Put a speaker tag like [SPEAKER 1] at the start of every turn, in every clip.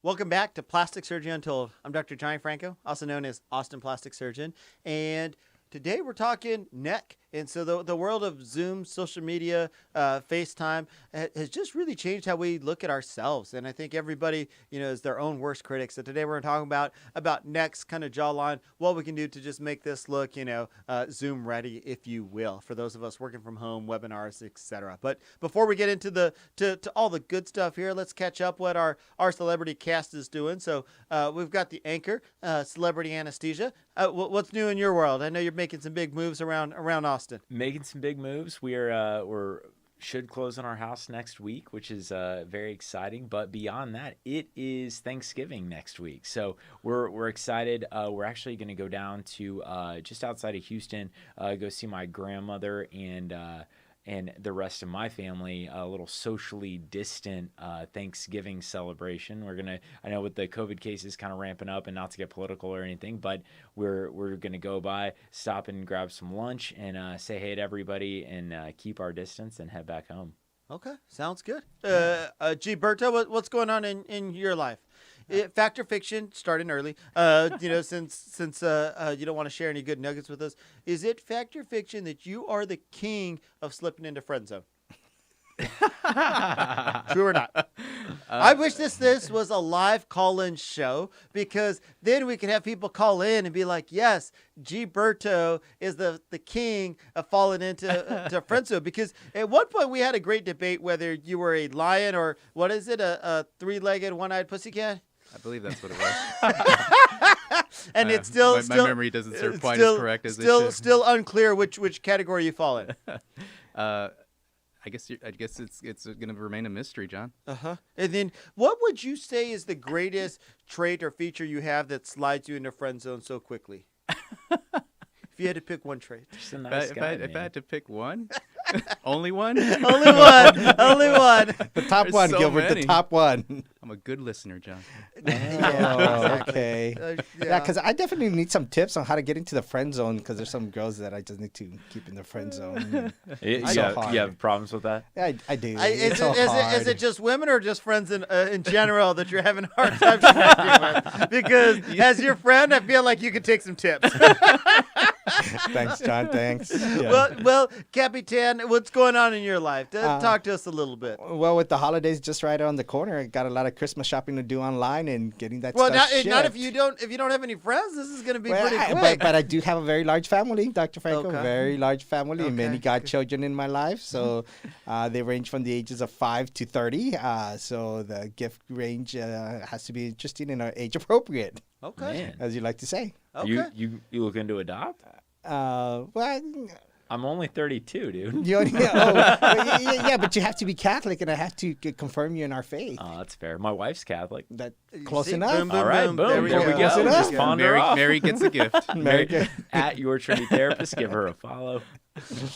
[SPEAKER 1] Welcome back to Plastic Surgery Untold. I'm Dr. Johnny Franco, also known as Austin Plastic Surgeon, and today we're talking neck. And so the world of Zoom, social media, FaceTime has just really changed how we look at ourselves. And I think everybody, is their own worst critic. So today we're talking about necks, kind of jawline, what we can do to just make this look, Zoom ready, if you will, for those of us working from home, webinars, etc. But before we get into to all the good stuff here, let's catch up what our celebrity cast is doing. So we've got the anchor, Celebrity Anesthesia. What's new in your world? I know you're making some big moves around Austin.
[SPEAKER 2] Making some big moves. We're should close on our house next week, which is very exciting. But beyond that, it is Thanksgiving next week, so we're excited. We're actually going to go down to just outside of Houston, go see my grandmother and the rest of my family, a little socially distant Thanksgiving celebration. I know with the COVID cases kind of ramping up, and not to get political or anything, but we're going to go by, stop and grab some lunch, and say hey to everybody, and keep our distance, and head back home.
[SPEAKER 1] Okay, sounds good. Gilberto, what's going on in your life? Fact or fiction, starting early, since you don't want to share any good nuggets with us, is it fact or fiction that you are the king of slipping into friend zone? True or not? I wish this was a live call-in show, because then we could have people call in and be like, yes, Gilberto is the king of falling into friend zone. Because at one point we had a great debate whether you were a lion or, what is it, a three-legged, one-eyed pussycat?
[SPEAKER 3] I believe that's what it was.
[SPEAKER 1] And it's still
[SPEAKER 3] my memory doesn't serve quite as correct as it should.
[SPEAKER 1] Still unclear which category you fall in.
[SPEAKER 3] I guess it's going to remain a mystery, John.
[SPEAKER 1] And then, what would you say is the greatest trait or feature you have that slides you into friend zone so quickly? If you had to pick one trait.
[SPEAKER 2] Just a nice guy,
[SPEAKER 3] if I had to pick one, only one.
[SPEAKER 1] Only one.
[SPEAKER 4] The top one,
[SPEAKER 3] so
[SPEAKER 4] Gilbert.
[SPEAKER 3] many.
[SPEAKER 4] The top one.
[SPEAKER 3] I'm a good listener, John.
[SPEAKER 4] Okay. Yeah, because I definitely need some tips on how to get into the friend zone, because there's some girls that I just need to keep in the friend zone.
[SPEAKER 2] You have problems with that?
[SPEAKER 4] Yeah, I do.
[SPEAKER 1] Is it just women or just friends in general that you're having a hard time connecting with? Because as your friend, I feel like you could take some tips.
[SPEAKER 4] Thanks, John. Thanks. Yeah.
[SPEAKER 1] Well, Capitan, what's going on in your life? Talk to us a little bit.
[SPEAKER 4] Well, with the holidays just right around the corner, I got a lot of Christmas shopping to do online and getting that
[SPEAKER 1] well,
[SPEAKER 4] stuff shipped.
[SPEAKER 1] Not if you don't have any friends. This is going to be pretty quick.
[SPEAKER 4] But I do have a very large family, Dr. Franco.
[SPEAKER 1] Okay.
[SPEAKER 4] Very large family, and many
[SPEAKER 1] Okay.
[SPEAKER 4] godchildren in my life. So they range from the ages of 5 to 30. So the gift range has to be interesting and age appropriate,
[SPEAKER 1] Okay.
[SPEAKER 4] as you like to say.
[SPEAKER 1] Okay.
[SPEAKER 2] You looking to adopt?
[SPEAKER 4] Well,
[SPEAKER 2] I'm only 32, dude.
[SPEAKER 4] but you have to be Catholic, and I have to confirm you in our faith.
[SPEAKER 2] Oh, that's fair. My wife's Catholic.
[SPEAKER 4] That
[SPEAKER 1] You
[SPEAKER 4] close
[SPEAKER 1] see?
[SPEAKER 4] enough.
[SPEAKER 1] Boom,
[SPEAKER 2] All right, boom. There we go.
[SPEAKER 4] Close enough.
[SPEAKER 2] Just pawn her off.
[SPEAKER 3] Mary gets a gift.
[SPEAKER 4] Mary-
[SPEAKER 2] At Your Trinity Therapist, give her a follow.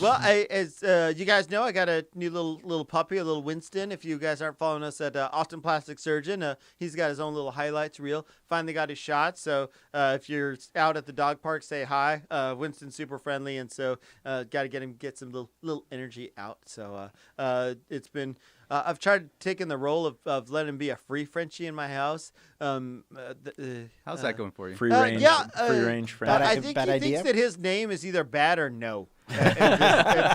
[SPEAKER 1] Well, as you guys know, I got a new little puppy, a little Winston. If you guys aren't following us at Austin Plastic Surgeon, he's got his own little highlights reel. Finally got his shot. So if you're out at the dog park, say hi. Winston's super friendly, and so got to get some little energy out. So it's been. I've tried taking the role of letting him be a free Frenchie in my house.
[SPEAKER 3] How's that going for you?
[SPEAKER 2] Free range, free range friend.
[SPEAKER 1] But I think he thinks that his name is either bad or no at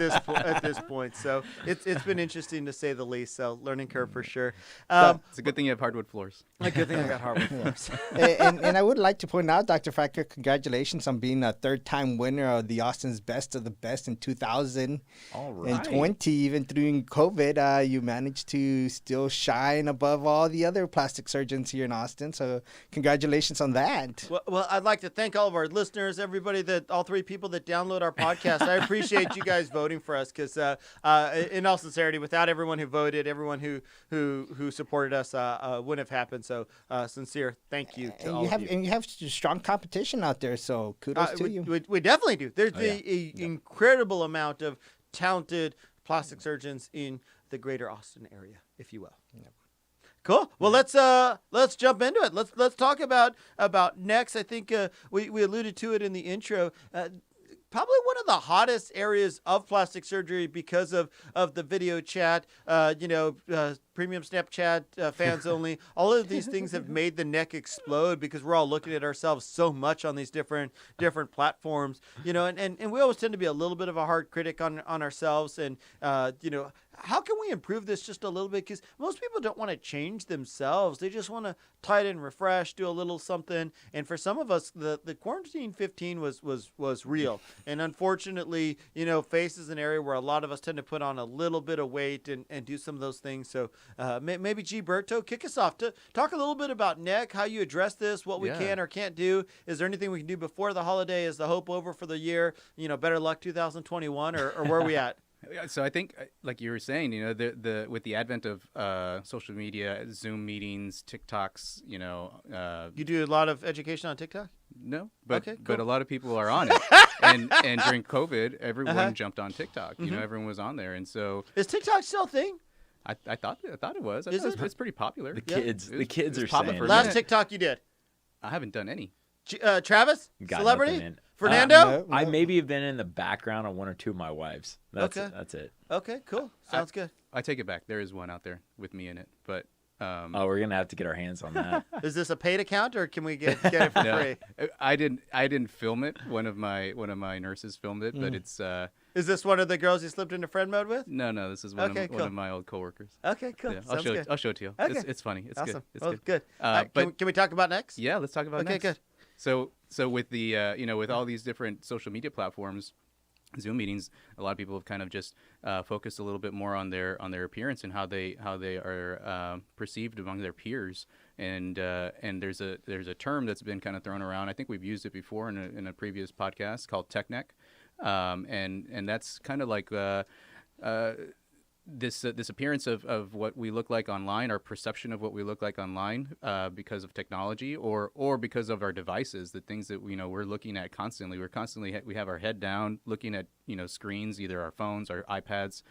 [SPEAKER 1] this point. So it's been interesting to say the least. So learning curve for sure.
[SPEAKER 3] It's a good thing you have hardwood floors.
[SPEAKER 1] A good thing I got hardwood floors.
[SPEAKER 4] and I would like to point out, Dr. Franco, congratulations on being a third-time winner of the Austin's Best of the Best in 2020.
[SPEAKER 2] All right.
[SPEAKER 4] Even during COVID, you managed to still shine above all the other plastic surgeons here in Austin. So congratulations on that.
[SPEAKER 1] Well, I'd like to thank all of our listeners, everybody all 3 people that download our podcast. I appreciate you guys voting for us, because in all sincerity, without everyone who voted, everyone who supported us, wouldn't have happened. So sincere thank you to all of you.
[SPEAKER 4] And you have strong competition out there, so kudos to you.
[SPEAKER 1] We definitely do. There's an incredible amount of talented plastic surgeons in the greater Austin area, if you will.
[SPEAKER 4] Yep.
[SPEAKER 1] Cool. Well, let's jump into it. Let's talk about necks. I think we alluded to it in the intro. Probably one of the hottest areas of plastic surgery because of the video chat. premium Snapchat, fans only. All of these things have made the neck explode because we're all looking at ourselves so much on these different platforms, and we always tend to be a little bit of a hard critic on ourselves. And, how can we improve this just a little bit? Because most people don't want to change themselves. They just want to tighten, refresh, do a little something. And for some of us, the quarantine 15 was real. And unfortunately, face is an area where a lot of us tend to put on a little bit of weight and do some of those things. So maybe Gilberto, kick us off to talk a little bit about neck, how you address this, what we can or can't do. Is there anything we can do before the holiday? Is the hope over for the year? Better luck 2021, or where are we at?
[SPEAKER 3] So I think, like you were saying, the with the advent of social media, Zoom meetings, TikToks,
[SPEAKER 1] You do a lot of education on TikTok?
[SPEAKER 3] No, but
[SPEAKER 1] Okay, cool.
[SPEAKER 3] but a lot of people are on it, and during COVID, everyone jumped on TikTok. Everyone was on there, and so
[SPEAKER 1] Is TikTok still a thing?
[SPEAKER 3] I thought it was.
[SPEAKER 1] Is it?
[SPEAKER 3] It's pretty popular.
[SPEAKER 2] The kids are
[SPEAKER 3] popular
[SPEAKER 2] saying
[SPEAKER 3] for
[SPEAKER 2] it.
[SPEAKER 1] Last
[SPEAKER 3] minute.
[SPEAKER 1] TikTok you did?
[SPEAKER 3] I haven't done any.
[SPEAKER 1] Travis?
[SPEAKER 2] Got
[SPEAKER 1] Celebrity?
[SPEAKER 2] nothing in.
[SPEAKER 1] Fernando?
[SPEAKER 4] No.
[SPEAKER 2] I maybe have been in the background on one or two of my wives. That's it.
[SPEAKER 1] Okay, cool. Sounds good.
[SPEAKER 3] I take it back. There is one out there with me in it, but
[SPEAKER 2] Oh, we're gonna have to get our hands on that.
[SPEAKER 1] Is this a paid account, or can we get it for
[SPEAKER 3] no,
[SPEAKER 1] free?
[SPEAKER 3] I didn't film it. One of my nurses filmed it, but it's
[SPEAKER 1] Is this one of the girls you slipped into friend mode with?
[SPEAKER 3] no. This is one
[SPEAKER 1] Okay,
[SPEAKER 3] of
[SPEAKER 1] cool.
[SPEAKER 3] my old coworkers.
[SPEAKER 1] Okay, cool.
[SPEAKER 3] Yeah,
[SPEAKER 1] Sounds good.
[SPEAKER 3] I'll show it to you.
[SPEAKER 1] Okay.
[SPEAKER 3] It's funny. It's
[SPEAKER 1] Awesome.
[SPEAKER 3] good. It's
[SPEAKER 1] Well,
[SPEAKER 3] good.
[SPEAKER 1] good.
[SPEAKER 3] But
[SPEAKER 1] Can we talk about next?
[SPEAKER 3] yeah, let's talk about
[SPEAKER 1] Okay,
[SPEAKER 3] next.
[SPEAKER 1] good.
[SPEAKER 3] So with the with all these different social media platforms, Zoom meetings, a lot of people have kind of just focused a little bit more on their appearance and how they are perceived among their peers. And there's a term that's been kind of thrown around. I think we've used it before in a previous podcast called tech neck, and that's kind of like this appearance of what we look like online, our perception of what we look like online, because of technology or because of our devices, the things that we're looking at constantly. We have our head down looking at screens, either our phones, our iPads,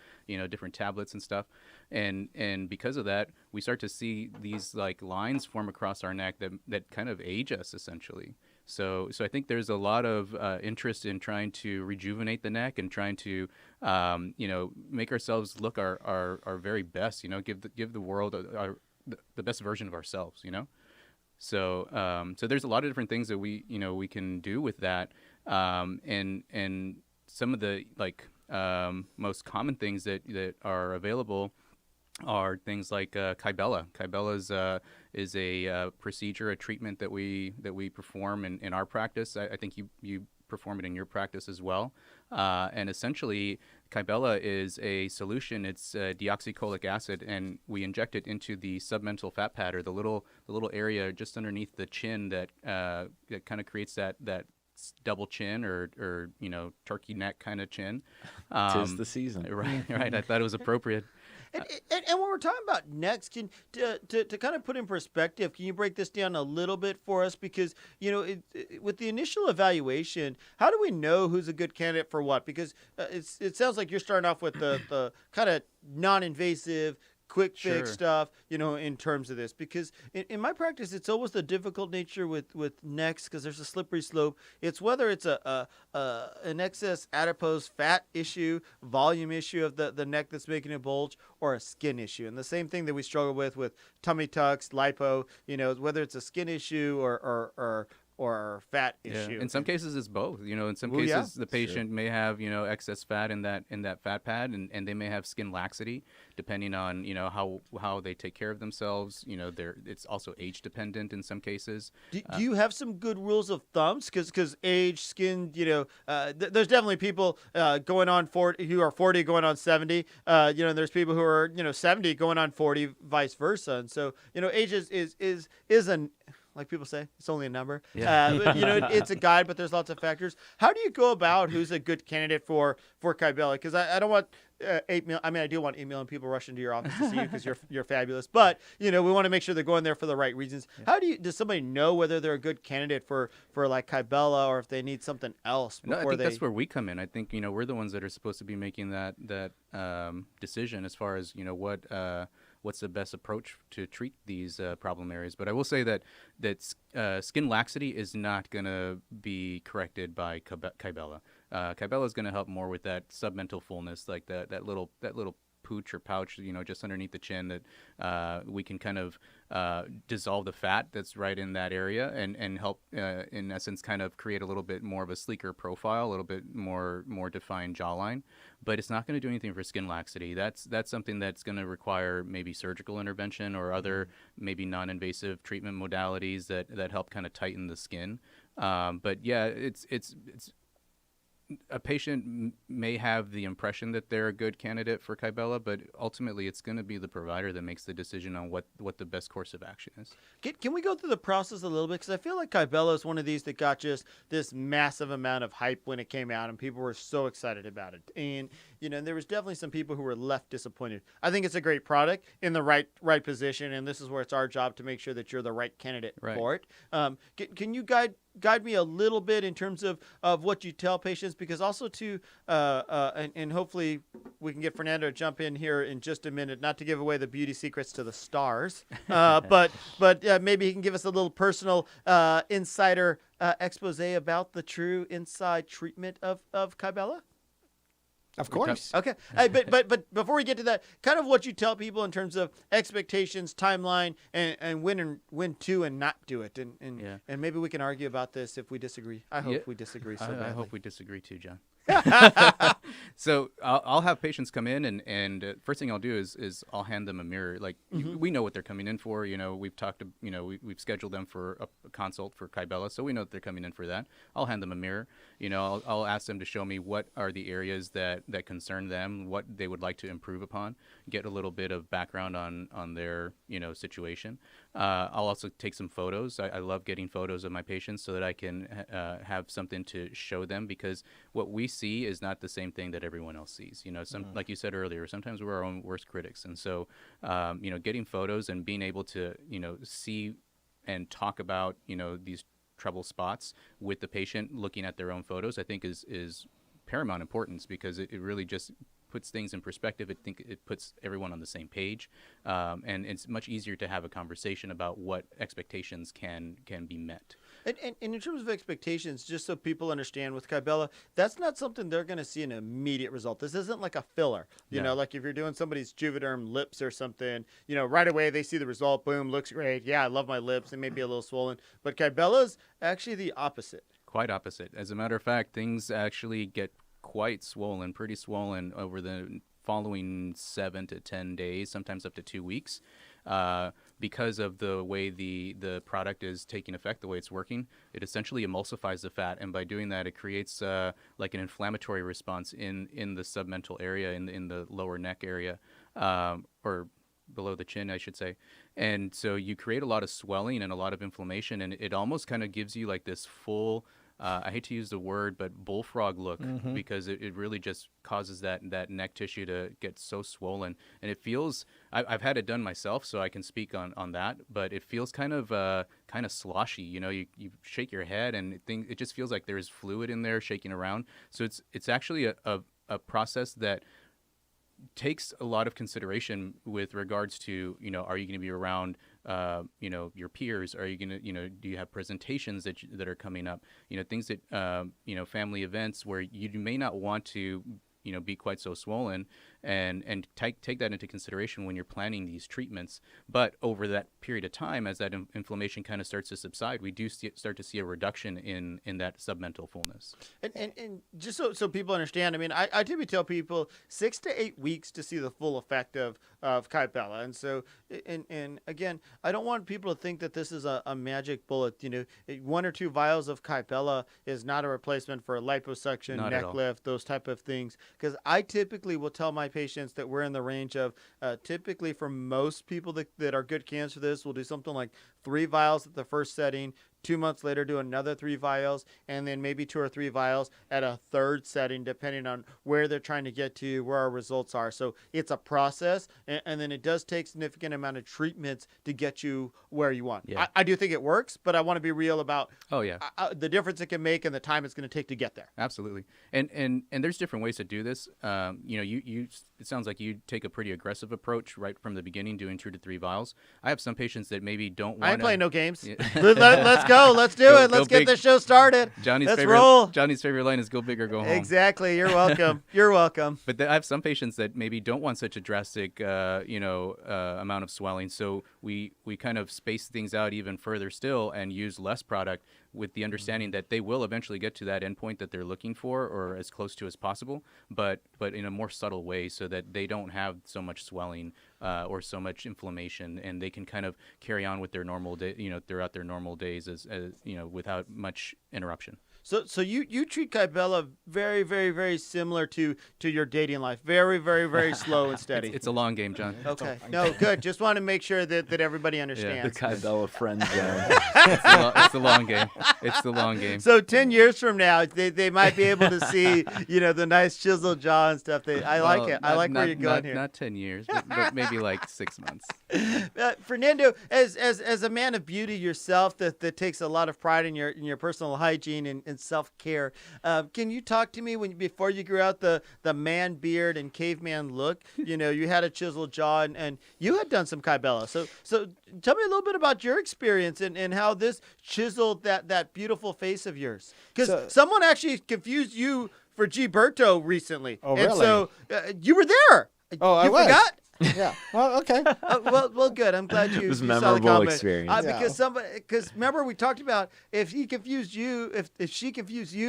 [SPEAKER 3] different tablets and stuff, and because of that, we start to see these like lines form across our neck that kind of age us essentially. So I think there's a lot of interest in trying to rejuvenate the neck and trying to, make ourselves look our very best. Give the world the best version of ourselves. So there's a lot of different things that we can do with that, and some of the most common things that are available are things like Kybella. Kybella is a procedure, a treatment that we perform in our practice. I think you perform it in your practice as well. And essentially, Kybella is a solution. It's deoxycholic acid, and we inject it into the submental fat pad, or the little area just underneath the chin that kind of creates that double chin or turkey neck kind of chin.
[SPEAKER 2] 'Tis the season.
[SPEAKER 3] Right. I thought it was appropriate.
[SPEAKER 1] And when we're talking about necks, to kind of put in perspective, can you break this down a little bit for us? Because, with the initial evaluation, how do we know who's a good candidate for what? Because it sounds like you're starting off with the kind of non-invasive, quick fix stuff, in terms of this. Because in my practice, it's always the difficult nature with necks, because there's a slippery slope. It's whether it's an excess adipose fat issue, volume issue of the neck that's making it bulge, or a skin issue. And the same thing that we struggle with tummy tucks, lipo, whether it's a skin issue or fat issue.
[SPEAKER 3] In some cases, it's both. In some
[SPEAKER 1] Well,
[SPEAKER 3] cases,
[SPEAKER 1] yeah.
[SPEAKER 3] the patient may have excess fat in that fat pad, and they may have skin laxity, depending on how they take care of themselves. It's also age dependent in some cases.
[SPEAKER 1] Do you have some good rules of thumbs? Because age, skin, there's definitely people going on 40 who are 40 going on 70. And there's people who are 70 going on 40, vice versa. And so age is an, like people say, it's only a number.
[SPEAKER 3] Yeah.
[SPEAKER 1] It's a guide, but there's lots of factors. How do you go about who's a good candidate for Kybella? Because I don't want 8 million. I mean, I do want 8 million people rushing to your office to see you because you're fabulous. But we want to make sure they're going there for the right reasons. Yeah. How does somebody know whether they're a good candidate for like Kybella, or if they need something else before
[SPEAKER 3] I think that's where we come in. I think we're the ones that are supposed to be making that decision as far as what's the best approach to treat these problem areas. But I will say that skin laxity is not going to be corrected by Kybella. Kybella is going to help more with that submental fullness, like that little pooch or pouch, just underneath the chin that we can kind of dissolve the fat that's right in that area and help, in essence, kind of create a little bit more of a sleeker profile, a little bit more defined jawline. But it's not going to do anything for skin laxity. That's something that's going to require maybe surgical intervention or other maybe non-invasive treatment modalities that help kind of tighten the skin. But yeah, it's a patient may have the impression that they're a good candidate for Kybella, but ultimately it's going to be the provider that makes the decision on what the best course of action is.
[SPEAKER 1] Can we go through the process a little bit? Because I feel like Kybella is one of these that got just this massive amount of hype when it came out, and people were so excited about it. And there was definitely some people who were left disappointed. I think it's a great product in the right position, and this is where it's our job to make sure that you're the right candidate for it. Can you guide me a little bit in terms of what you tell patients, because also too, and hopefully we can get Fernando to jump in here in just a minute, not to give away the beauty secrets to the stars, but maybe he can give us a little personal insider expose about the true inside treatment of Kybella.
[SPEAKER 4] Of course.
[SPEAKER 1] Okay. But before we get to that, kind of what you tell people in terms of expectations, timeline, and when to and not do it. And maybe we can argue about this if we disagree. I hope we disagree so badly.
[SPEAKER 3] I hope we disagree too, John. So I'll have patients come in, and first thing I'll do is I'll hand them a mirror. Like we know what they're coming in for. We've talked to, we've scheduled them for a consult for Kybella, so we know that they're coming in for that. I'll hand them a mirror. I'll ask them to show me what are the areas that concern them, what they would like to improve upon, get a little bit of background on their situation. I'll also take some photos. I love getting photos of my patients so that I can have something to show them, because what we see is not the same thing that everyone else sees. Like you said earlier, sometimes we're our own worst critics. And so, getting photos and being able to, see and talk about, these trouble spots with the patient, looking at their own photos, I think is paramount importance, because it really just puts things in perspective. I think it puts everyone on the same page, and it's much easier to have a conversation about what expectations can be met.
[SPEAKER 1] And in terms of expectations, just so people understand, with Kybella, that's not something they're going to see an immediate result. This isn't like a filler. You know, like if you're doing somebody's Juvederm lips or something, right away they see the result. Boom, looks great. Yeah, I love my lips. They may be a little swollen. But Kybella's actually the opposite.
[SPEAKER 3] Quite opposite. As a matter of fact, things actually get quite swollen, pretty swollen over the following 7 to 10 days, sometimes up to 2 weeks, because of the way the product is taking effect, the way it's working. It essentially emulsifies the fat, and by doing that, it creates like an inflammatory response in the submental area, in the lower neck area, or below the chin, I should say. And so you create a lot of swelling and a lot of inflammation, and it almost kind of gives you like this full, I hate to use the word, but bullfrog look, because it really just causes that neck tissue to get so swollen. And it feels, I've had it done myself, so I can speak on that, but it feels kind of sloshy. You shake your head, and it just feels like there's fluid in there shaking around. So it's actually a process that takes a lot of consideration with regards to, are you going to be around, your peers? Are you going to, do you have presentations that are coming up? Things that, family events where you may not want to, be quite so swollen, and take that into consideration when you're planning these treatments. But over that period of time, as that inflammation kind of starts to subside, we do start to see a reduction in that submental fullness.
[SPEAKER 1] And just so people understand, I mean, I typically tell people 6 to 8 weeks to see the full effect of Kybella. And so, and again, I don't want people to think that this is a magic bullet. 1 or 2 vials of Kybella is not a replacement for a liposuction, neck lift, those type of things. Because I typically will tell my patients that we're in the range of, typically for most people that are good candidates for this, we'll do something like 3 vials at the first setting, 2 months later do another 3 vials, and then maybe 2 or 3 vials at a third setting, depending on where they're trying to get to, where our results are. So it's a process, and then it does take significant amount of treatments to get you where you want. Yeah. I do think it works, but I want to be real about the difference it can make and the time it's going to take to get there.
[SPEAKER 3] Absolutely. And there's different ways to do this. It sounds like you take a pretty aggressive approach right from the beginning, doing 2 to 3 vials. I have some patients that maybe don't want to.
[SPEAKER 1] I ain't playing no games. Let's go. go. Let's do it. Let's get this show started. Let's roll.
[SPEAKER 3] Johnny's favorite line is "Go big or go home."
[SPEAKER 1] Exactly. You're welcome. You're welcome.
[SPEAKER 3] But I have some patients that maybe don't want such a drastic, amount of swelling. So we kind of space things out even further still and use less product with the understanding that they will eventually get to that endpoint that they're looking for, or as close to as possible, but in a more subtle way, so that they don't have so much swelling or so much inflammation, and they can kind of carry on with their normal day, throughout their normal days as without much interruption.
[SPEAKER 1] So you treat Kybella very, very, very similar to your dating life. Very, very, very slow and steady.
[SPEAKER 3] It's a long game, John.
[SPEAKER 1] Okay. No, good. Just want to make sure that everybody understands.
[SPEAKER 2] The Kybella friend zone.
[SPEAKER 3] It's the long game. It's the long game.
[SPEAKER 1] So 10 years from now, they might be able to see, the nice chiseled jaw and stuff. I like it. I like where you're going here.
[SPEAKER 3] Not 10 years, but maybe like 6 months.
[SPEAKER 1] Fernando, as a man of beauty yourself, that takes a lot of pride in your personal hygiene and self-care, can you talk to me before you grew out the man beard and caveman look? You had a chiseled jaw and you had done some Kybella. So tell me a little bit about your experience and how this chiseled that beautiful face of yours. Because someone actually confused you for Gilberto recently.
[SPEAKER 4] Oh, really?
[SPEAKER 1] And so you were there.
[SPEAKER 4] Oh, I was.
[SPEAKER 1] Forgot?
[SPEAKER 4] Yeah. Well, okay.
[SPEAKER 1] Well, good. I'm glad you.
[SPEAKER 2] It was
[SPEAKER 1] you
[SPEAKER 2] a
[SPEAKER 1] saw the
[SPEAKER 2] memorable
[SPEAKER 1] comment.
[SPEAKER 2] experience.
[SPEAKER 1] Because remember we talked about if she confused you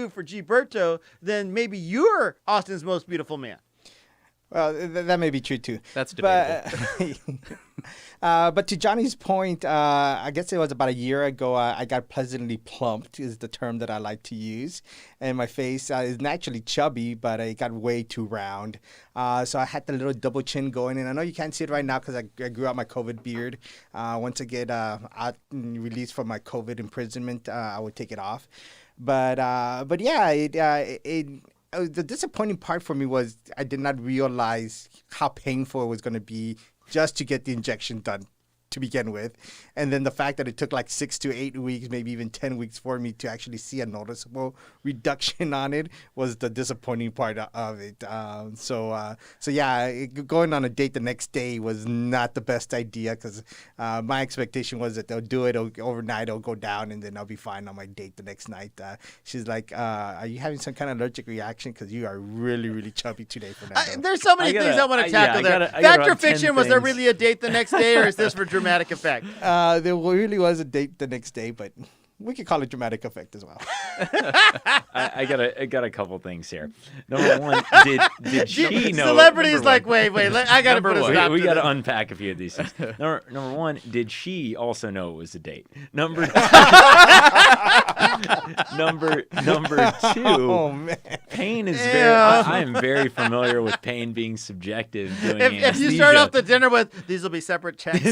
[SPEAKER 1] for Gilberto, then maybe you're Austin's most beautiful man.
[SPEAKER 4] Well, that may be true too.
[SPEAKER 3] That's debatable.
[SPEAKER 4] But to Johnny's point, I guess it was about a year ago, I got pleasantly plumped is the term that I like to use. And my face is naturally chubby, but it got way too round. So I had the little double chin going. And I know you can't see it right now because I grew out my COVID beard. Once I get released from my COVID imprisonment, I would take it off. But yeah, the disappointing part for me was I did not realize how painful it was going to be just to get the injection done to begin with. And then the fact that it took like 6 to 8 weeks, maybe even 10 weeks for me to actually see a noticeable reduction on it was the disappointing part of it. So going on a date the next day was not the best idea because my expectation was that they'll do it overnight, it'll go down, and then I'll be fine on my date the next night. She's like, are you having some kind of allergic reaction? Because you are really, really chubby today, Fernando.
[SPEAKER 1] There's so many things I want to tackle there. Fact or fiction, was there really a date the next day, or is this for dramatic effect?
[SPEAKER 4] There really was a date the next day, but we could call it dramatic effect as well.
[SPEAKER 2] I got a couple things here. Number one, did she know?
[SPEAKER 1] Celebrities like, wait, I got to put a stop.
[SPEAKER 2] We got to unpack a few of these things. Number one, did she also know it was a date? Number two,
[SPEAKER 4] oh, man.
[SPEAKER 2] pain is very. I am very familiar with pain being subjective.
[SPEAKER 1] If you start off the dinner with these will be separate checks,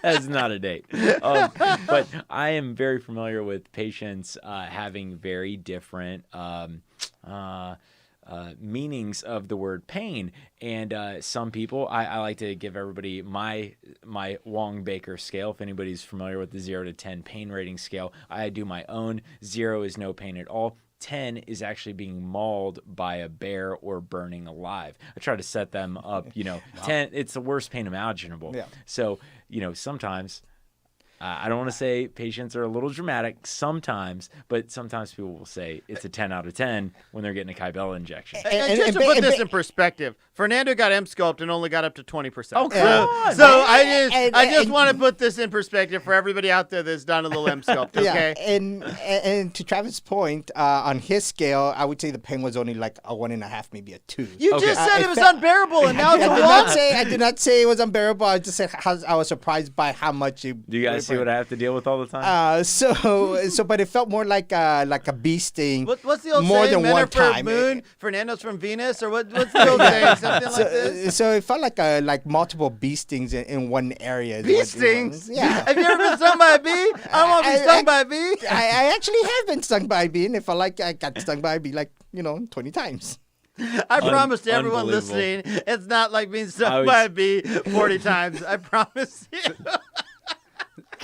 [SPEAKER 2] that's not a date. But I am very familiar with patients having very different meanings of the word pain. And some people, I like to give everybody my Wong-Baker scale. If anybody's familiar with the 0 to 10 pain rating scale, I do my own. 0 is no pain at all. 10 is actually being mauled by a bear or burning alive. I try to set them up, wow. 10, it's the worst pain imaginable. Yeah. So, sometimes I don't want to say patients are a little dramatic sometimes, but sometimes people will say it's a 10 out of 10 when they're getting a Kybella injection.
[SPEAKER 1] And just to put this in perspective, Fernando got M-Sculpt and only got up to 20%.
[SPEAKER 2] Oh, come on.
[SPEAKER 1] So I just want to put this in perspective for everybody out there that's done a little M-Sculpt, okay?
[SPEAKER 4] Yeah, and to Travis' point, on his scale, I would say the pain was only like a 1.5, maybe a 2.
[SPEAKER 1] You just said it was unbearable, and now it's a 1.
[SPEAKER 4] I did not say it was unbearable. I just said I was surprised by how much it.
[SPEAKER 2] Do you guys see what I have to deal with all the time?
[SPEAKER 4] But it felt more like a bee sting.
[SPEAKER 1] What's the old
[SPEAKER 4] more
[SPEAKER 1] saying?
[SPEAKER 4] Than
[SPEAKER 1] Men
[SPEAKER 4] one
[SPEAKER 1] are from
[SPEAKER 4] time.
[SPEAKER 1] Moon, Fernando's from Venus, or what's the old saying? Something like this.
[SPEAKER 4] So it felt like multiple bee stings in one area.
[SPEAKER 1] Bee stings?
[SPEAKER 4] Yeah.
[SPEAKER 1] Have you ever been stung by a bee? I don't want to be stung by a bee.
[SPEAKER 4] I actually have been stung by a bee, and it felt like I got stung by a bee 20 times.
[SPEAKER 1] I promise to everyone listening, it's not like being stung by a bee 40 times. I promise you.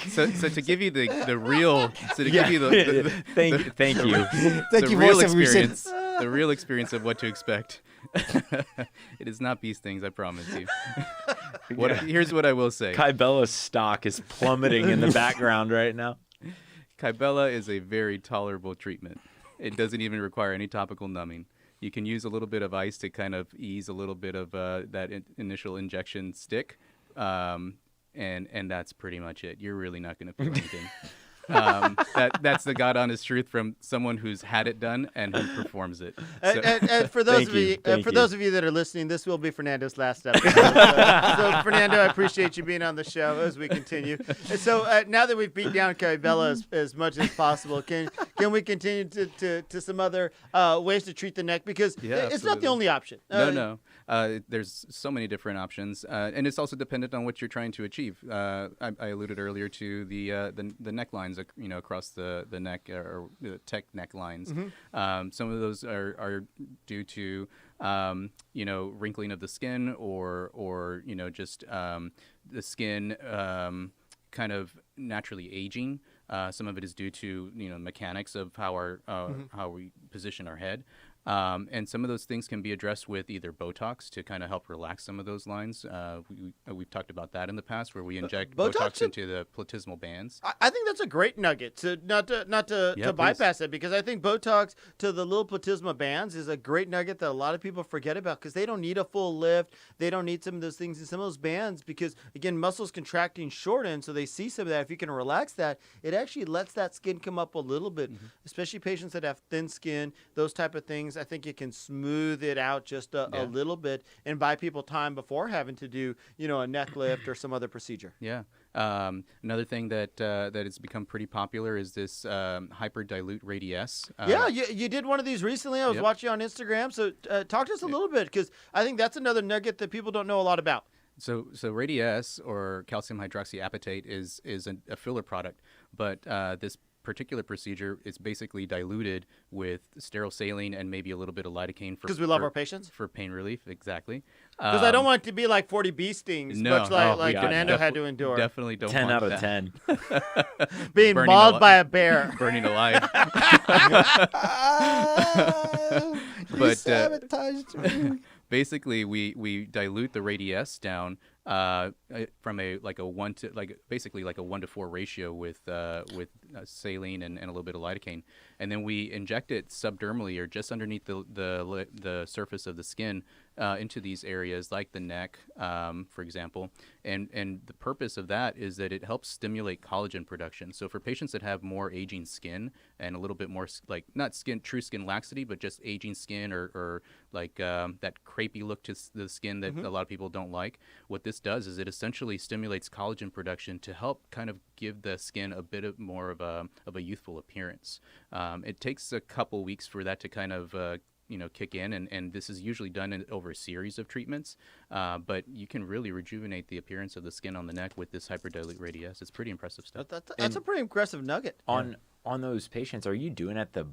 [SPEAKER 3] So to give you the real, give you
[SPEAKER 2] thank you.
[SPEAKER 4] Thank
[SPEAKER 3] the
[SPEAKER 4] you,
[SPEAKER 3] real
[SPEAKER 4] voice of
[SPEAKER 3] experience, the real experience of what to expect. It is not bee stings, I promise you. Here's what I will say.
[SPEAKER 2] Kybella's stock is plummeting in the background right now.
[SPEAKER 3] Kybella is a very tolerable treatment. It doesn't even require any topical numbing. You can use a little bit of ice to kind of ease a little bit of that initial injection stick, and that's pretty much it. You're really not going to feel anything. That's the God honest truth from someone who's had it done and who performs it. So.
[SPEAKER 1] And for those those of you that are listening, this will be Fernando's last episode. So Fernando, I appreciate you being on the show as we continue. And so now that we've beat down Kybella as much as possible, can we continue to some other ways to treat the neck, because it's not the only option.
[SPEAKER 3] No. There's so many different options, and it's also dependent on what you're trying to achieve. I alluded earlier to the necklines, across the neck, or the tech necklines. Mm-hmm. Some of those are due to wrinkling of the skin, or just the skin kind of naturally aging. Some of it is due to mechanics of how how we position our head. And some of those things can be addressed with either Botox to kind of help relax some of those lines. We've talked about that in the past, where we inject Botox into the platysmal bands.
[SPEAKER 1] I think that's a great nugget to not to bypass it, because I think Botox to the little platysmal bands is a great nugget that a lot of people forget about, because they don't need a full lift. They don't need some of those things in some of those bands, because again, muscles contracting shorten, so they see some of that. If you can relax that, it actually lets that skin come up a little bit, especially patients that have thin skin, those type of things. I think it can smooth it out just a little bit and buy people time before having to do, a neck lift or some other procedure.
[SPEAKER 3] Yeah. Another thing that has become pretty popular is this hyperdilute radiesse.
[SPEAKER 1] You did one of these recently. I was watching on Instagram. So talk to us a little bit, because I think that's another nugget that people don't know a lot about.
[SPEAKER 3] So radiesse, or calcium hydroxyapatite, is a filler product, but this particular procedure is basically diluted with sterile saline and maybe a little bit of lidocaine,
[SPEAKER 1] because we love our patients,
[SPEAKER 3] for pain relief. Exactly.
[SPEAKER 1] Because I don't want it to be like 40 bee stings, much like Fernando had to endure.
[SPEAKER 3] Definitely don't
[SPEAKER 2] 10
[SPEAKER 3] want
[SPEAKER 2] out
[SPEAKER 3] that.
[SPEAKER 2] of 10.
[SPEAKER 1] Being mauled by a bear.
[SPEAKER 3] Burning alive.
[SPEAKER 4] You sabotaged me.
[SPEAKER 3] Basically, we dilute the radiesse down from a 1 to 4 ratio with saline and a little bit of lidocaine, and then we inject it subdermally, or just underneath the surface of the skin, into these areas like the neck, for example. And the purpose of that is that it helps stimulate collagen production. So for patients that have more aging skin and a little bit more not true skin laxity, but just aging skin, or that crepey look to the skin that a lot of people don't like, what this does is it essentially stimulates collagen production to help kind of give the skin a bit more of a youthful appearance. It takes a couple weeks for that to kind of kick in, and this is usually done over a series of treatments, but you can really rejuvenate the appearance of the skin on the neck with this hyperdilute radiesse. It's pretty impressive stuff.
[SPEAKER 1] That's a pretty impressive nugget.
[SPEAKER 2] On those patients, are you doing at the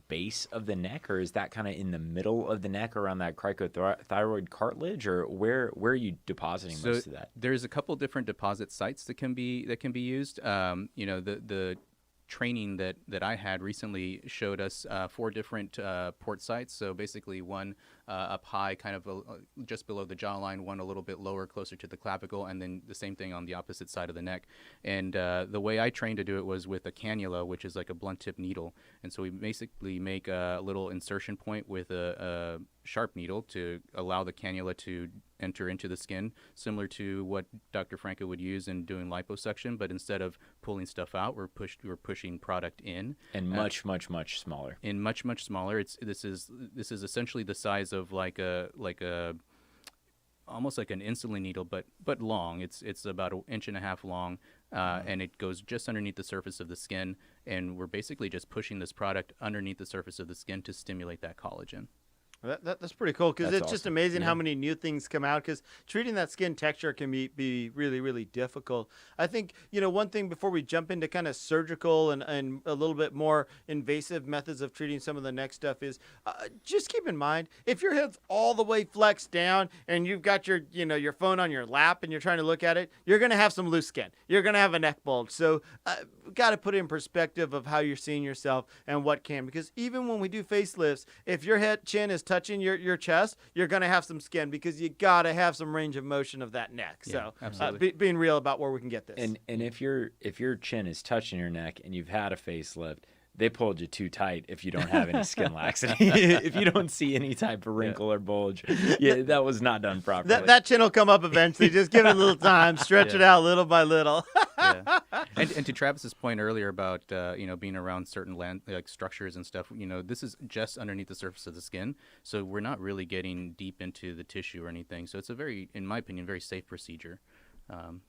[SPEAKER 2] base of the neck, or is that kind of in the middle of the neck around that cricothyroid cartilage, or where are you depositing most of that?
[SPEAKER 3] There's a couple different deposit sites that can be used. The training that I had recently showed us 4 different port sites. So basically one up high, kind of just below the jawline, one a little bit lower, closer to the clavicle, and then the same thing on the opposite side of the neck. And the way I trained to do it was with a cannula, which is like a blunt tip needle. And so we basically make a little insertion point with a sharp needle to allow the cannula to enter into the skin, similar to what Dr. Franco would use in doing liposuction, but instead of pulling stuff out, we're pushing product in,
[SPEAKER 2] and much smaller.
[SPEAKER 3] And much smaller. This is essentially the size of like a almost like an insulin needle, but long. It's about 1.5 inches long, and it goes just underneath the surface of the skin, and we're basically just pushing this product underneath the surface of the skin to stimulate that collagen.
[SPEAKER 1] That's pretty cool, because it's
[SPEAKER 2] awesome.
[SPEAKER 1] just amazing how many new things come out, because treating that skin texture can be really, really difficult. I think, one thing before we jump into kind of surgical and a little bit more invasive methods of treating some of the neck stuff is just keep in mind, if your head's all the way flexed down and you've got your phone on your lap and you're trying to look at it, you're going to have some loose skin. You're going to have a neck bulge. So got to put it in perspective of how you're seeing yourself and what can, because even when we do facelifts, if your chin is touching your chest, you're going to have some skin because you got to have some range of motion of that neck.
[SPEAKER 3] Yeah,
[SPEAKER 1] So
[SPEAKER 3] absolutely.
[SPEAKER 1] being real about where we can get this.
[SPEAKER 2] And if your chin is touching your neck and you've had a facelift, they pulled you too tight if you don't have any skin laxity. If you don't see any type of wrinkle or bulge, that was not done properly.
[SPEAKER 1] That chin will come up eventually. Just give it a little time, stretch it out little by little.
[SPEAKER 3] Yeah. And to Travis's point earlier about being around certain land like structures and stuff, this is just underneath the surface of the skin, so we're not really getting deep into the tissue or anything. So it's a very, in my opinion, very safe procedure.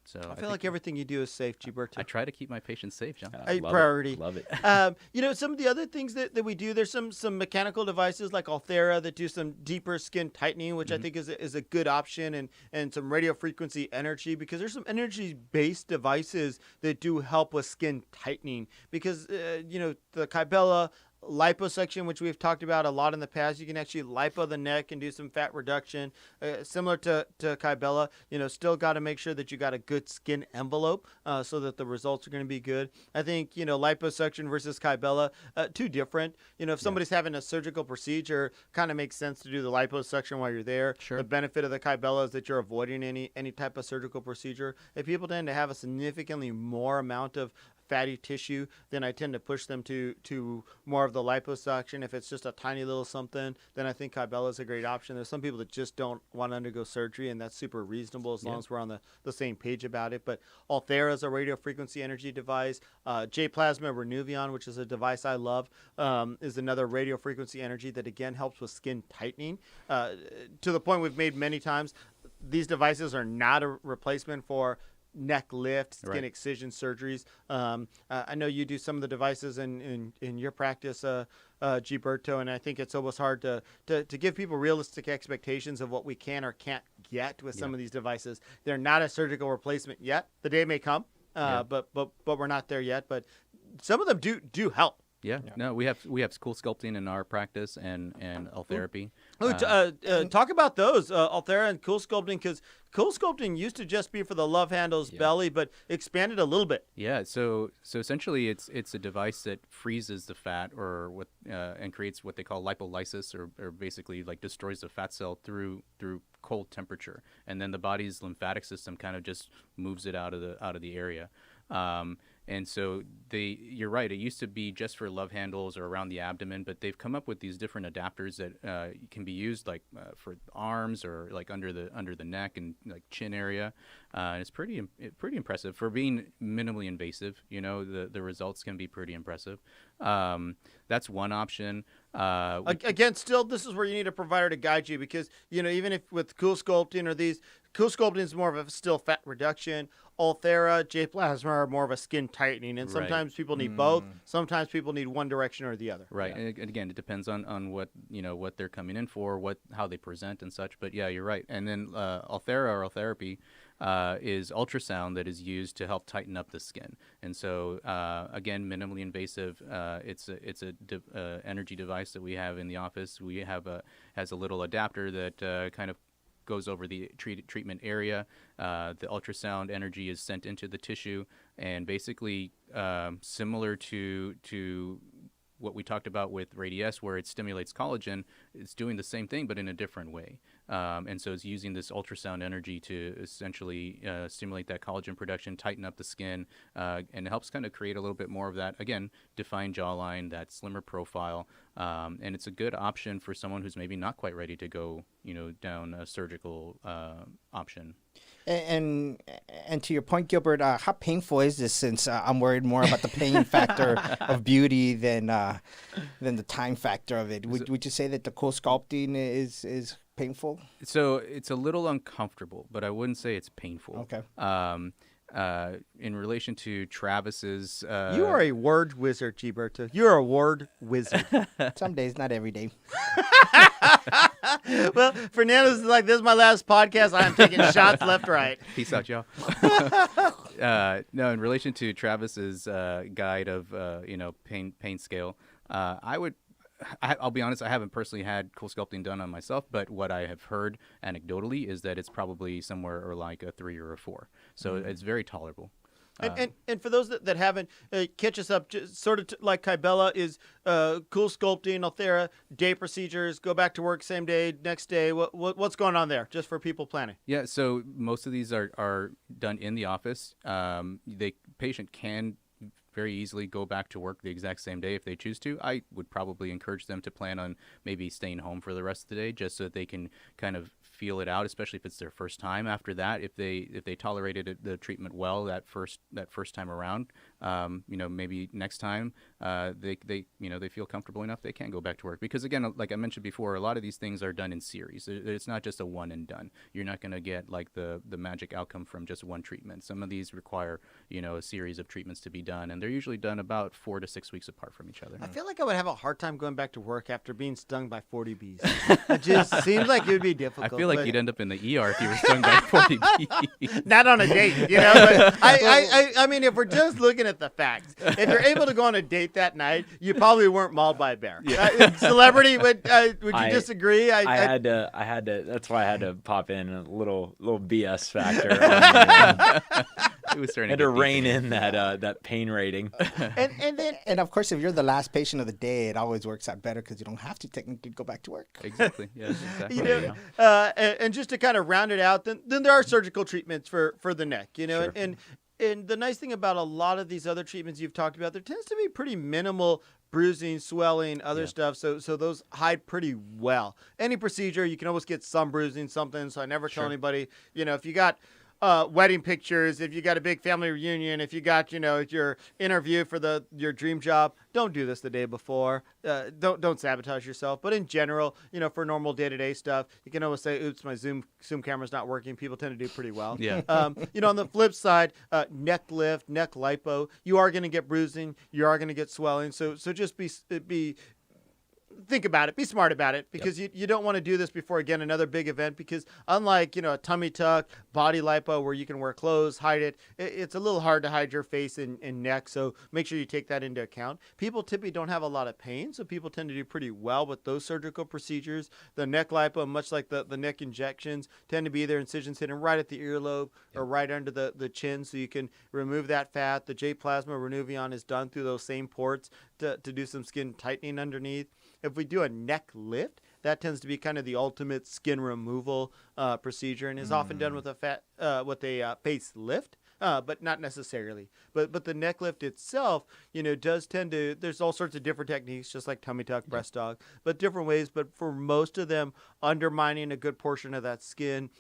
[SPEAKER 3] So
[SPEAKER 1] I feel like everything you do is safe, Gilberto.
[SPEAKER 3] I try to keep my patients safe, John.
[SPEAKER 2] I love
[SPEAKER 1] priority.
[SPEAKER 2] it. Love it.
[SPEAKER 1] Some of the other things that we do, there's some mechanical devices like Ulthera that do some deeper skin tightening, which I think is a good option, and some radio frequency energy, because there's some energy-based devices that do help with skin tightening, because, the Kybella liposuction, which we've talked about a lot in the past, you can actually lipo the neck and do some fat reduction, similar to Kybella. Still got to make sure that you got a good skin envelope so that the results are going to be good. I think liposuction versus Kybella, too different. If somebody's having a surgical procedure, kind of makes sense to do the liposuction while you're there.
[SPEAKER 3] Sure.
[SPEAKER 1] The benefit of the Kybella is that you're avoiding any type of surgical procedure. If people tend to have a significantly more amount of fatty tissue, then I tend to push them to more of the liposuction. If it's just a tiny little something, then I think Kybella is a great option. There's some people that just don't want to undergo surgery, and that's super reasonable as long as we're on the same page about it. But Ulthera is a radio frequency energy device. J-Plasma Renuvion, which is a device I love, is another radio frequency energy that, again, helps with skin tightening. To the point we've made many times, these devices are not a replacement for neck lift, skin excision surgeries. I know you do some of the devices in your practice, Gilberto, and I think it's almost hard to give people realistic expectations of what we can or can't get with some of these devices. They're not a surgical replacement yet. The day may come, but we're not there yet. But some of them do help.
[SPEAKER 3] Yeah. No, we have cool sculpting in our practice and Ultherapy.
[SPEAKER 1] Talk about those, Ulthera and cool sculpting, because cool sculpting used to just be for the love handles belly, but expanded a little bit.
[SPEAKER 3] Yeah. So essentially, it's a device that freezes the fat and creates what they call lipolysis, or basically like destroys the fat cell through cold temperature, and then the body's lymphatic system kind of just moves it out of the area. And so you're right. It used to be just for love handles or around the abdomen, but they've come up with these different adapters that can be used like for arms or like under the neck and like chin area. And it's pretty impressive for being minimally invasive. The results can be pretty impressive. That's one option.
[SPEAKER 1] Again, still, this is where you need a provider to guide you, because even if with cool sculpting or these, cool sculpting is more of a still fat reduction. Ulthera, J-Plasma are more of a skin tightening, and sometimes people need both. Sometimes people need one direction or the other.
[SPEAKER 3] Right, and again, it depends on what what they're coming in for, how they present and such. But yeah, you're right. And then Ulthera or Ultherapy is ultrasound that is used to help tighten up the skin. And so again, minimally invasive. It's a energy device that we have in the office. We have has a little adapter that kind of goes over the treatment area. The ultrasound energy is sent into the tissue, and basically similar to what we talked about with Radiesse, where it stimulates collagen, it's doing the same thing but in a different way. And so it's using this ultrasound energy to essentially stimulate that collagen production, tighten up the skin, and it helps kind of create a little bit more of that, again, defined jawline, that slimmer profile. And it's a good option for someone who's maybe not quite ready to go, down a surgical option.
[SPEAKER 4] And to your point, Gilbert, how painful is this? Since I'm worried more about the pain factor of beauty than the time factor of it. Would you say that the cool sculpting is painful?
[SPEAKER 3] So it's a little uncomfortable, but I wouldn't say it's painful.
[SPEAKER 4] Okay.
[SPEAKER 3] In relation to Travis's,
[SPEAKER 1] You are a word wizard, Gilberto. You're a word wizard.
[SPEAKER 4] Some days, not every day.
[SPEAKER 1] Well, Fernando's is like, this is my last podcast. I am taking shots left, right.
[SPEAKER 3] Peace out, y'all. No, in relation to Travis's guide of pain scale, I'll be honest, I haven't personally had cool sculpting done on myself, but what I have heard anecdotally is that it's probably somewhere or like a 3 or a 4. So it's very tolerable.
[SPEAKER 1] And for those that haven't, catch us up, just sort of like Kybella is cool sculpting, Ulthera, day procedures, go back to work same day, next day. What's going on there, just for people planning?
[SPEAKER 3] Yeah, so most of these are done in the office. The patient can very easily go back to work the exact same day if they choose to. I would probably encourage them to plan on maybe staying home for the rest of the day, just so that they can kind of feel it out, especially if it's their first time. After that, if they tolerated the treatment well that first time around, maybe next time they feel comfortable enough, they can go back to work. Because again, like I mentioned before, a lot of these things are done in series. It's not just a one and done. You're not going to get like the magic outcome from just one treatment. Some of these require a series of treatments to be done, and they're usually done about 4 to 6 weeks apart from each other.
[SPEAKER 1] I feel like I would have a hard time going back to work after being stung by 40 bees. It just seems like it would be difficult.
[SPEAKER 3] I feel like you'd end up in the ER if you were stung by 40 bees.
[SPEAKER 1] Not on a date, But I mean, if we're just looking at the facts, if you're able to go on a date that night, you probably weren't mauled by a bear. Yeah. Celebrity, would you disagree?
[SPEAKER 2] I had to. That's why I had to pop in a little BS factor.
[SPEAKER 3] It was starting
[SPEAKER 2] had to rein in that pain rating.
[SPEAKER 4] And of course, if you're the last patient of the day, it always works out better because you don't have to technically go back to work.
[SPEAKER 3] Exactly. Yeah, exactly.
[SPEAKER 1] And just to kind of round it out, then there are surgical treatments for the neck,
[SPEAKER 2] Sure.
[SPEAKER 1] And the nice thing about a lot of these other treatments you've talked about, there tends to be pretty minimal bruising, swelling, other stuff. So those hide pretty well. Any procedure, you can always get some bruising, something. So I never tell anybody, if you got wedding pictures, if you got a big family reunion, if you got, your interview for your dream job, don't do this the day before. Don't sabotage yourself. But in general, for normal day-to-day stuff, you can always say, oops, my Zoom camera's not working. People tend to do pretty well.
[SPEAKER 3] Yeah.
[SPEAKER 1] On the flip side, neck lift, neck lipo, you are going to get bruising. You are going to get swelling. So just think about it. Be smart about it, because you don't want to do this before, again, another big event, because unlike, a tummy tuck, body lipo where you can wear clothes, hide it, it's a little hard to hide your face and neck. So make sure you take that into account. People typically don't have a lot of pain, so people tend to do pretty well with those surgical procedures. The neck lipo, much like the neck injections, tend to be either incisions hidden right at the earlobe or right under the chin, so you can remove that fat. The J plasma Renuvion is done through those same ports to do some skin tightening underneath. If we do a neck lift, that tends to be kind of the ultimate skin removal procedure, and is often done with a face lift, but not necessarily. But the neck lift itself, does tend to. There's all sorts of different techniques, just like tummy tuck, breast dog, but different ways. But for most of them, undermining a good portion of that skin.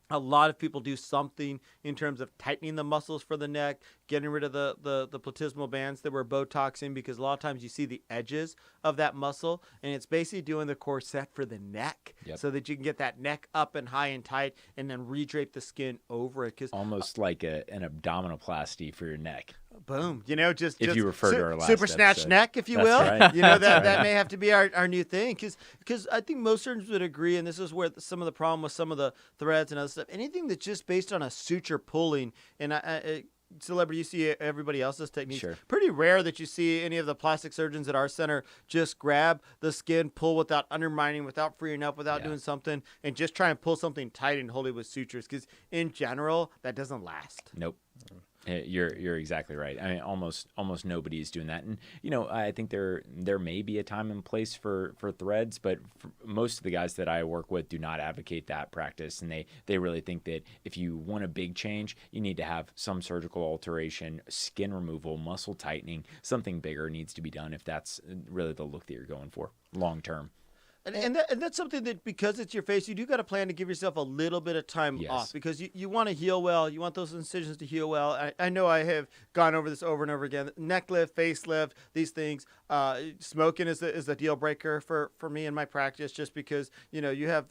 [SPEAKER 1] A lot of people do something in terms of tightening the muscles for the neck, getting rid of the platysmal bands that we're Botoxing, because a lot of times you see the edges of that muscle, and it's basically doing the corset for the neck so that you can get that neck up and high and tight, and then redrape the skin over it. Cause,
[SPEAKER 2] almost like an abdominoplasty for your neck.
[SPEAKER 1] Boom.
[SPEAKER 2] Just you refer to our last
[SPEAKER 1] super snatch
[SPEAKER 2] episode.
[SPEAKER 1] neck, if you
[SPEAKER 2] That's
[SPEAKER 1] will.
[SPEAKER 2] right.
[SPEAKER 1] That may have to be our new thing, because I think most surgeons would agree, and this is where some of the problem with some of the threads and other stuff, anything that's just based on a suture pulling, and Celebrity, you see everybody else's techniques.
[SPEAKER 2] Sure.
[SPEAKER 1] Pretty rare that you see any of the plastic surgeons at our center just grab the skin, pull without undermining, without freeing up, without doing something, and just try and pull something tight and hold it with sutures, because in general, that doesn't last.
[SPEAKER 2] Nope. You're exactly right. I mean, almost nobody's doing that, and I think there may be a time and place for threads, but for most of the guys that I work with do not advocate that practice, and they really think that if you want a big change, you need to have some surgical alteration, skin removal, muscle tightening, something bigger needs to be done if that's really the look that you're going for long term.
[SPEAKER 1] And that's something that, because it's your face, you do got to plan to give yourself a little bit of time off, because you want to heal well. You want those incisions to heal well. I know I have gone over this over and over again. Neck lift, face lift, these things. Smoking is a deal breaker for me in my practice, just because, you have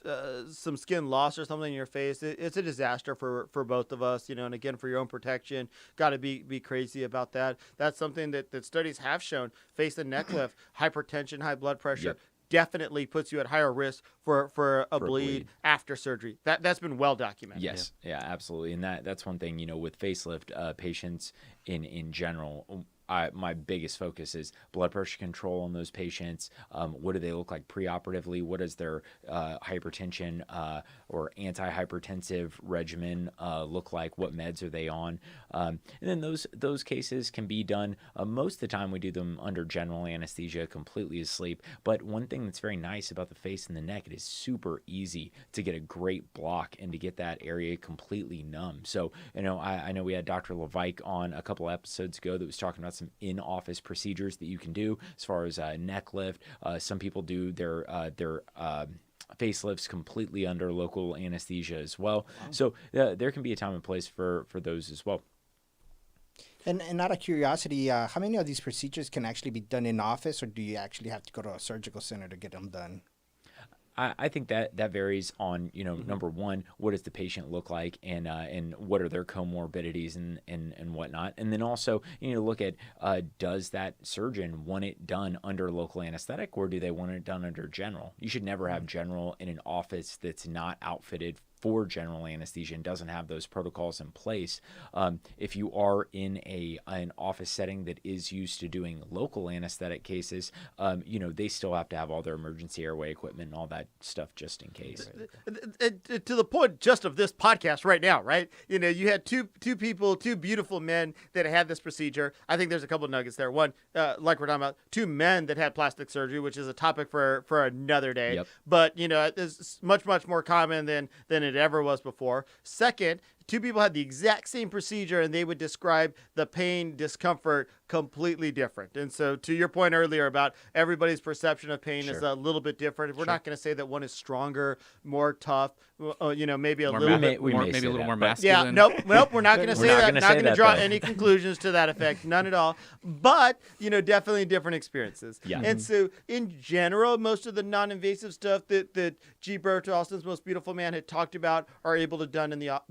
[SPEAKER 1] some skin loss or something in your face. It's a disaster for both of us, and again, for your own protection, got to be crazy about that. That's something that studies have shown. Face and neck lift, hypertension, high blood pressure. Definitely puts you at higher risk for a bleed after surgery. That's been well documented.
[SPEAKER 2] Yes, yeah, absolutely. And that's one thing, with facelift patients in general, my biggest focus is blood pressure control on those patients. What do they look like preoperatively? What does their hypertension or antihypertensive regimen look like? What meds are they on? And then those cases can be done. Most of the time we do them under general anesthesia, completely asleep. But one thing that's very nice about the face and the neck, it is super easy to get a great block and to get that area completely numb. So, I know we had Dr. Levike on a couple episodes ago that was talking about some in-office procedures that you can do as far as neck lift. Some people do their facelifts completely under local anesthesia as well. Wow. So there can be a time and place for those as well.
[SPEAKER 4] And out of curiosity, how many of these procedures can actually be done in office, or do you actually have to go to a surgical center to get them done?
[SPEAKER 2] I think that varies on, number one, what does the patient look like, and what are their comorbidities and whatnot. And then also, look at, does that surgeon want it done under local anesthetic, or do they want it done under general? You should never have general in an office that's not outfitted for general anesthesia and doesn't have those protocols in place. If you are in an office setting that is used to doing local anesthetic cases, they still have to have all their emergency airway equipment and all that stuff just in case.
[SPEAKER 1] To the point just of this podcast right now, right? You had two beautiful men that had this procedure. I think there's a couple of nuggets there. One, like we're talking about, two men that had plastic surgery, which is a topic for another day.
[SPEAKER 2] Yep.
[SPEAKER 1] But, it's much more common than it ever was before. Second, two people had the exact same procedure and they would describe the pain, discomfort completely different. And so to your point earlier about everybody's perception of pain is a little bit different. We're not going to say that one is stronger, more tough, maybe a little bit
[SPEAKER 3] maybe a little more masculine.
[SPEAKER 1] Yeah, nope, we're not going to say that. Not going to draw any conclusions to that effect, none at all. But, definitely different experiences.
[SPEAKER 2] Yeah.
[SPEAKER 1] And so in general, most of the non-invasive stuff that Gilberto, Austin's most beautiful man, had talked about are able to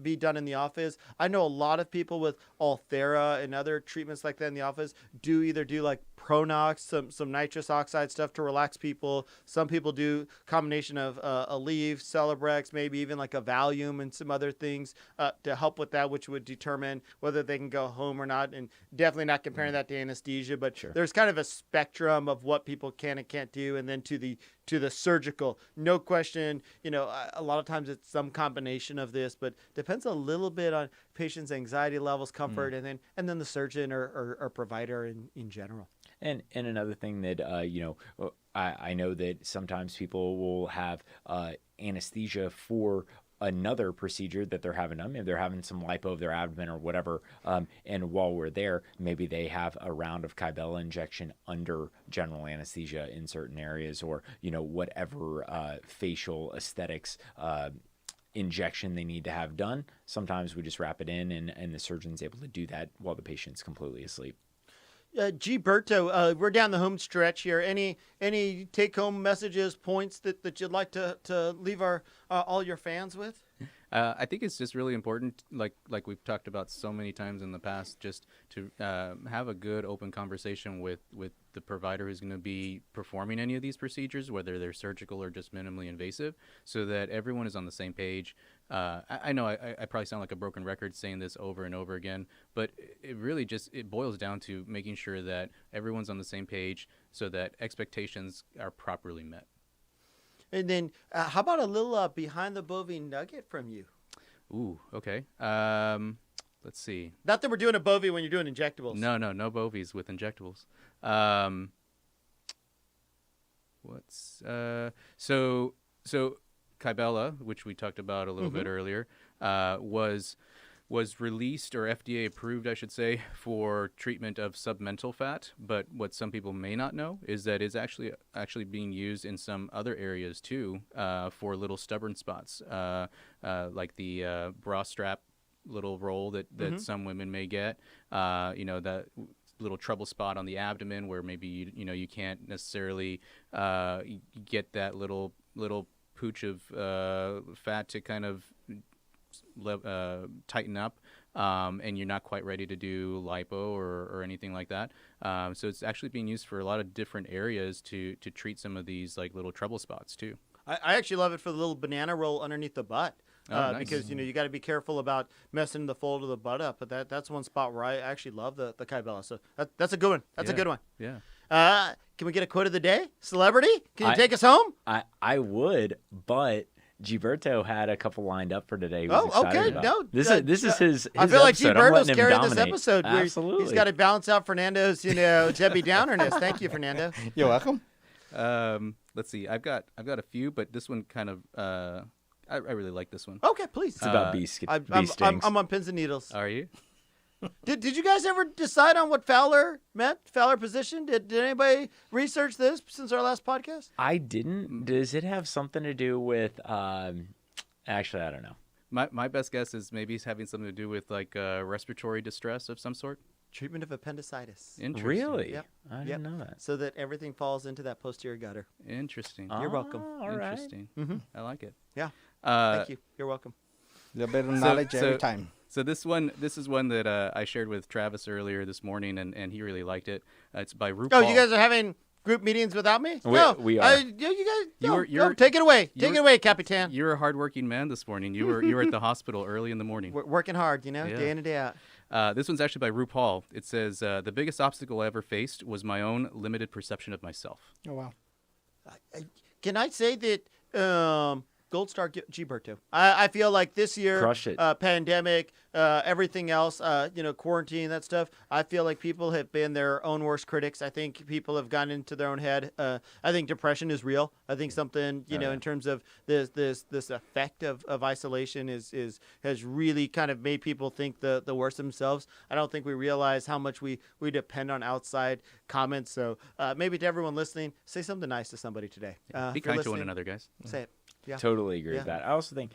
[SPEAKER 1] be done in the office. I know a lot of people with Ultherapy and other treatments like that in the office do like Pronox, some nitrous oxide stuff to relax people. Some people do combination of Aleve, Celebrex, maybe even like a Valium and some other things to help with that, which would determine whether they can go home or not. And definitely not comparing that to anesthesia, but there's kind of a spectrum of what people can and can't do. And then to the surgical, no question, a lot of times it's some combination of this, but depends a little bit on patient's anxiety levels, comfort, and then the surgeon or provider in general.
[SPEAKER 2] And another thing that, I know that sometimes people will have anesthesia for another procedure that they're having done. Maybe they're having some lipo of their abdomen or whatever. And while we're there, maybe they have a round of Kybella injection under general anesthesia in certain areas, or, whatever facial aesthetics injection they need to have done. Sometimes we just wrap it in and the surgeon's able to do that while the patient's completely asleep.
[SPEAKER 1] Gilberto, we're down the home stretch here. Any take-home messages, points that you'd like to leave all your fans with?
[SPEAKER 3] I think it's just really important, like we've talked about so many times in the past, just to have a good open conversation with the provider who's going to be performing any of these procedures, whether they're surgical or just minimally invasive, so that everyone is on the same page. I know I probably sound like a broken record saying this over and over again, but it really it boils down to making sure that everyone's on the same page so that expectations are properly met.
[SPEAKER 1] And then how about a little behind the bovine nugget from you?
[SPEAKER 3] Ooh, okay. Let's see.
[SPEAKER 1] Not that we're doing a bovie when you're doing injectables.
[SPEAKER 3] No bovies with injectables. So Kybella, which we talked about a little bit earlier, was released, or FDA approved, I should say, for treatment of submental fat. But what some people may not know is that it's actually being used in some other areas too, for little stubborn spots, like the bra strap little roll that some women may get. That little trouble spot on the abdomen where maybe you can't necessarily get that little pooch of fat to kind of tighten up, and you're not quite ready to do lipo or anything like that. So it's actually being used for a lot of different areas to treat some of these like little trouble spots too.
[SPEAKER 1] I actually love it for the little banana roll underneath the butt.
[SPEAKER 3] nice.
[SPEAKER 1] because you got to be careful about messing the fold of the butt up. But that's one spot where I actually love the Kybella. So that's a good one. That's a good one.
[SPEAKER 3] Yeah.
[SPEAKER 1] Can we get a quote of the day? Celebrity? Can you take us home?
[SPEAKER 2] I would, but Gilberto had a couple lined up for today. He was excited
[SPEAKER 1] okay.
[SPEAKER 2] about.
[SPEAKER 1] No,
[SPEAKER 2] this is his
[SPEAKER 1] I feel like
[SPEAKER 2] episode. I'm
[SPEAKER 1] Gilberto's
[SPEAKER 2] letting him
[SPEAKER 1] carrying this
[SPEAKER 2] dominate.
[SPEAKER 1] episode.
[SPEAKER 2] Absolutely.
[SPEAKER 1] He's got to balance out Fernando's, Debbie Downerness. Thank you, Fernando.
[SPEAKER 4] You're welcome.
[SPEAKER 3] Let's see. I've got a few, but this one kind of I really like this one.
[SPEAKER 1] Okay, please.
[SPEAKER 2] It's about bee stings.
[SPEAKER 1] I'm on pins and needles.
[SPEAKER 3] Are you?
[SPEAKER 1] Did you guys ever decide on what Fowler meant? Fowler position? Did anybody research this since our last podcast?
[SPEAKER 2] I didn't. Does it have something to do with? Actually, I don't know.
[SPEAKER 3] My best guess is maybe he's having something to do with like respiratory distress of some sort.
[SPEAKER 1] Treatment of appendicitis.
[SPEAKER 3] Interesting.
[SPEAKER 2] Really?
[SPEAKER 1] Yep.
[SPEAKER 2] I didn't know that.
[SPEAKER 1] So that everything falls into that posterior gutter.
[SPEAKER 3] Interesting.
[SPEAKER 1] You're welcome.
[SPEAKER 2] All right.
[SPEAKER 3] Interesting.
[SPEAKER 1] Mhm.
[SPEAKER 3] I like it.
[SPEAKER 1] Yeah. Thank you. You're welcome.
[SPEAKER 4] A little bit of knowledge every time.
[SPEAKER 3] So this is one that I shared with Travis earlier this morning, and he really liked it. It's by RuPaul.
[SPEAKER 1] Oh, you guys are having group meetings without me?
[SPEAKER 2] We are.
[SPEAKER 1] You guys,
[SPEAKER 3] You're-
[SPEAKER 1] no, take it away. Take it away, Capitan.
[SPEAKER 3] You're a hardworking man this morning. You were at the hospital early in the morning.
[SPEAKER 1] We're working hard,
[SPEAKER 3] Yeah.
[SPEAKER 1] day in and day out.
[SPEAKER 3] This one's actually by RuPaul. It says, the biggest obstacle I ever faced was my own limited perception of myself.
[SPEAKER 4] Oh, wow.
[SPEAKER 1] Can I say that Gold Star Gilberto? I feel like this year,
[SPEAKER 2] Crush it.
[SPEAKER 1] Pandemic, everything else, quarantine, that stuff. I feel like people have been their own worst critics. I think people have gone into their own head. I think depression is real. I think something, in terms of this effect of isolation has really kind of made people think the worst of themselves. I don't think we realize how much we depend on outside comments. So maybe to everyone listening, say something nice to somebody today.
[SPEAKER 3] Be
[SPEAKER 1] If you're
[SPEAKER 3] kind to one
[SPEAKER 1] listening,
[SPEAKER 3] another, guys.
[SPEAKER 1] Say it. Yeah.
[SPEAKER 2] Totally agree
[SPEAKER 1] Yeah.
[SPEAKER 2] with that. I also think,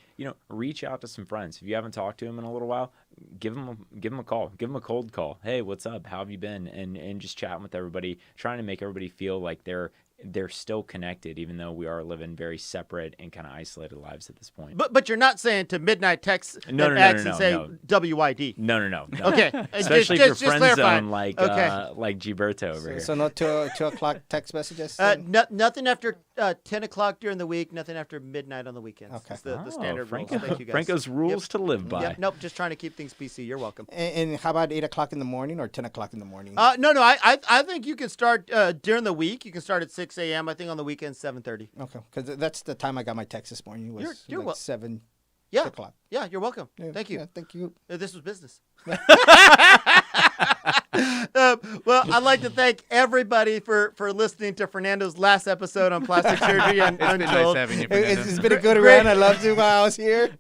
[SPEAKER 2] reach out to some friends. If you haven't talked to them in a little while, give them a call. Give them a cold call. Hey, what's up? How have you been? And just chatting with everybody, trying to make everybody feel like they're still connected, even though we are living very separate and kind of isolated lives at this point.
[SPEAKER 1] But you're not saying to midnight text
[SPEAKER 2] No,
[SPEAKER 1] X
[SPEAKER 2] no,
[SPEAKER 1] and say
[SPEAKER 2] no.
[SPEAKER 1] WYD.
[SPEAKER 2] No.
[SPEAKER 1] Okay.
[SPEAKER 2] Especially
[SPEAKER 1] just
[SPEAKER 2] if you're friend
[SPEAKER 1] clarify.
[SPEAKER 2] zone like Gilberto over here.
[SPEAKER 4] So no 2 o'clock text messages?
[SPEAKER 1] Nothing after 10 o'clock during the week. Nothing after midnight on the weekends.
[SPEAKER 4] Okay.
[SPEAKER 1] It's the standard
[SPEAKER 2] Franco,
[SPEAKER 1] rules. Thank you guys.
[SPEAKER 2] Franco's rules to live by.
[SPEAKER 1] Yep. Nope. Just trying to keep things PC. You're welcome.
[SPEAKER 4] And how about 8 o'clock in the morning or 10 o'clock in the morning?
[SPEAKER 1] No. I think you can start during the week. You can start at 6 a.m. I think on the weekends 7:30.
[SPEAKER 4] Okay, because that's the time I got my text this morning. Was
[SPEAKER 1] You're
[SPEAKER 4] like
[SPEAKER 1] wel-
[SPEAKER 4] 7
[SPEAKER 1] Yeah.
[SPEAKER 4] o'clock.
[SPEAKER 1] Yeah. You're welcome.
[SPEAKER 4] Yeah,
[SPEAKER 1] Thank you.
[SPEAKER 4] yeah, thank you.
[SPEAKER 1] This was business. Well, I'd like to thank everybody for listening to Fernando's last episode on plastic surgery and
[SPEAKER 3] It's been nice
[SPEAKER 1] Untold.
[SPEAKER 3] having you, Fernando.
[SPEAKER 4] It's been a good
[SPEAKER 1] Great.
[SPEAKER 4] run. I loved it while I was here.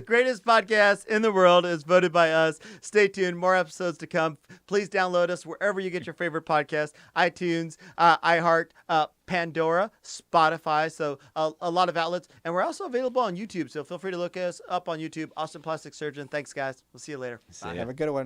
[SPEAKER 1] Greatest podcast in the world is voted by us. Stay tuned. More episodes to come. Please download us wherever you get your favorite podcast. iTunes, iHeart, Pandora, Spotify. So a lot of outlets. And we're also available on YouTube. So feel free to look us up on YouTube. Austin Plastic Surgeon. Thanks, guys. We'll see you later.
[SPEAKER 2] See ya.
[SPEAKER 4] Have a good one.